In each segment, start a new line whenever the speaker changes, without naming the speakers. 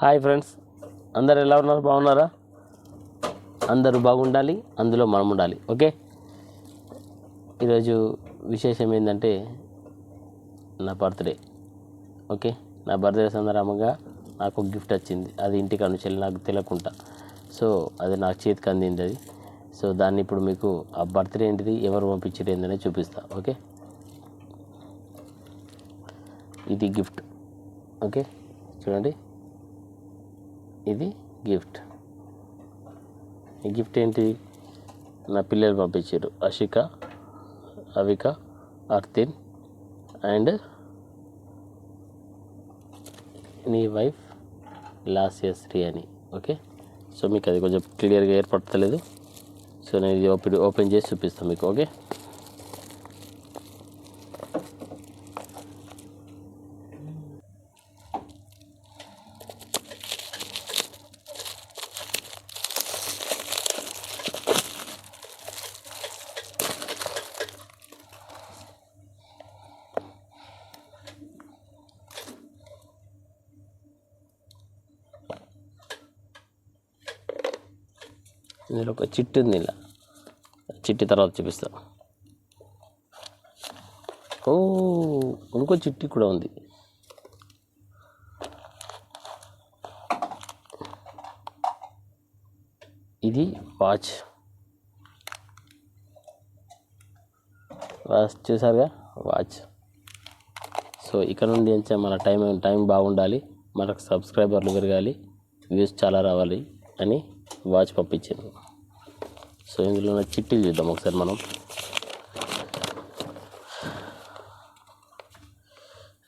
Hi friends, అందరు ఎలా ఉన్నారు? బాగున్నారా? అందరూ బాగుండాలి, అందులో మనం ఉండాలి. ఓకే, ఈరోజు విశేషం ఏంటంటే నా బర్త్డే. ఓకే, నా బర్త్డే సందర్భంగా నాకు ఒక గిఫ్ట్ వచ్చింది. అది ఇంటికి అనుచెల్లి నాకు తెలియకుండా. సో అది నాకు చేతికి అందింది అది. సో దాన్ని ఇప్పుడు మీకు ఆ బర్త్డే ఏంటిది, ఎవరు పంపించారు ఏంటనే చూపిస్తా. ఓకే, ఇది గిఫ్ట్. ఓకే, చూడండి, ఇది గిఫ్ట్. ఈ గిఫ్ట్ ఏంటి? నా పిల్లలు పంపించారు, అషిక, అవిక, అర్తిన్ అండ్ నీ వైఫ్ లాస్యశ్రీ అని. ఓకే, సో మీకు అది కొంచెం క్లియర్గా ఏర్పడతలేదు. సో నేను ఇది ఓపెన్ చేసి చూపిస్తాను మీకు. ఓకే, ఇందులో ఒక చిట్టి ఉంది. ఇలా చిట్టి తర్వాత చూపిస్తా. ఓ, ఇంకో చిట్టి కూడా ఉంది. ఇది వాచ్. చూసారుగా, వాచ్. సో ఇక్కడ నుండి ఏంచా మన టైం బాగుండాలి, మనకు సబ్స్క్రైబర్లు పెరగాలి, వ్యూస్ చాలా రావాలి అని వాచ్ పంపించాను. సో ఇందులో ఉన్న చిట్టీలు చూద్దాం ఒకసారి మనం.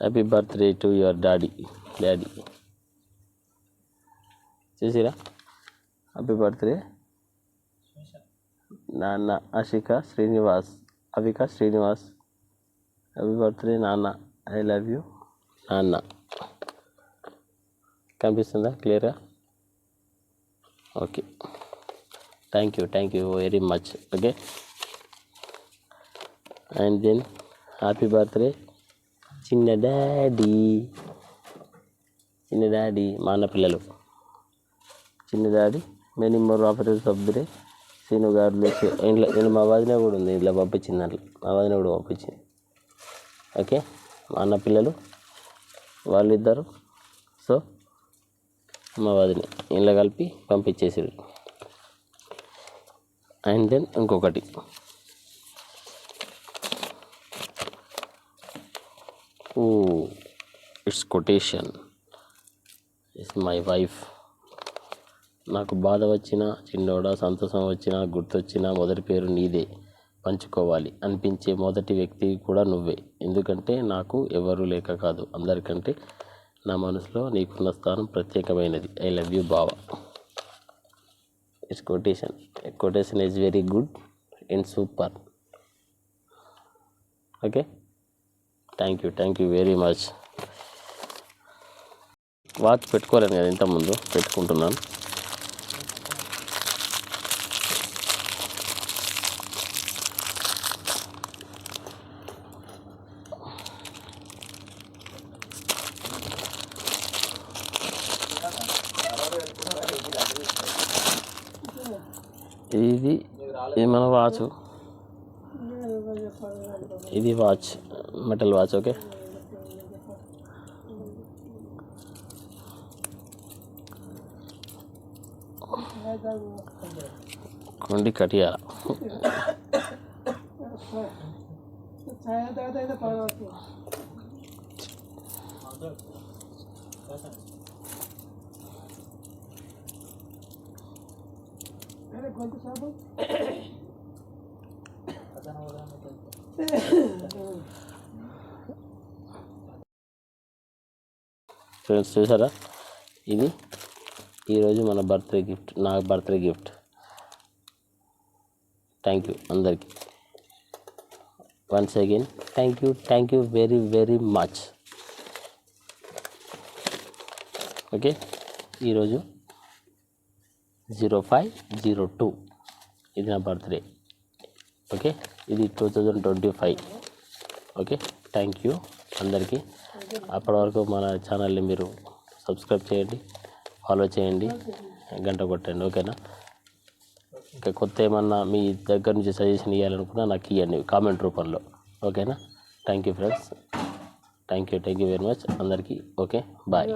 Happy birthday to your daddy. చూసిరా, హ్యాపీ బర్త్డే నాన్న అషిక శ్రీనివాస్, అవిక శ్రీనివాస్. హ్యాపీ బర్త్డే నాన్న, ఐ లవ్ యూ నాన్న. కనిపిస్తుందా క్లియర్గా? Okay, thank you very much. Okay, and then happy birthday చిన్న డాడీ, మా అన్న పిల్లలు. చిన్న daddy, many more offers of the day. Seenu గారు ఇంట్లో మా వదిన కూడా ఉంది, ఇంట్లో పంపించింది. దాంట్లో మా వదిన కూడా పంపించింది. ఓకే, మా అన్న పిల్లలు వాళ్ళిద్దరు. సో మా వదిన ఇంట్లో కలిపి పంపించేసారు. అండ్ దెన్ ఇంకొకటి, it's quotation. It's my wife. నాకు బాధ వచ్చినా, చిన్నోడా సంతోషం వచ్చినా, గుర్తొచ్చినా మొదటి పేరు నీదే, పంచుకోవాలి అనిపించే మొదటి వ్యక్తి కూడా నువ్వే. ఎందుకంటే నాకు ఎవరు లేక కాదు, అందరికంటే నా మనసులో నీకున్న స్థానం ప్రత్యేకమైనది. ఐ లవ్ యూ బావా. It's quotation is very good and super. Okay, thank you very much. Watch పెట్టుకోలేను కదా, ఇంతకుముందు పెట్టుకుంటున్నాను. ఇది మన వాచ్. ఇది వాచ్, మెటల్ వాచ్. ఓకే, కొండి కటియా. ఫ్రెండ్స్ చూసారా, ఇది ఈరోజు మన బర్త్డే గిఫ్ట్, నా బర్త్డే గిఫ్ట్. థ్యాంక్ యూ అందరికీ. Once again thank you very much. Okay, ఈరోజు 05/02 ఇది నా బర్త్డే. ఓకే, ఇది 2025. ఓకే, థ్యాంక్ యూ అందరికీ. అప్పటి వరకు మన ఛానల్ని మీరు సబ్స్క్రైబ్ చేయండి, ఫాలో చేయండి, గంట కొట్టండి. ఓకేనా? ఇంకా కొత్త ఏమన్నా మీ దగ్గర నుంచి సజెషన్ ఇవ్వాలనుకున్నా నాకు ఇవ్వండి కామెంట్ రూపంలో. ఓకేనా? Thank you friends, thank you very much అందరికీ. Okay, bye.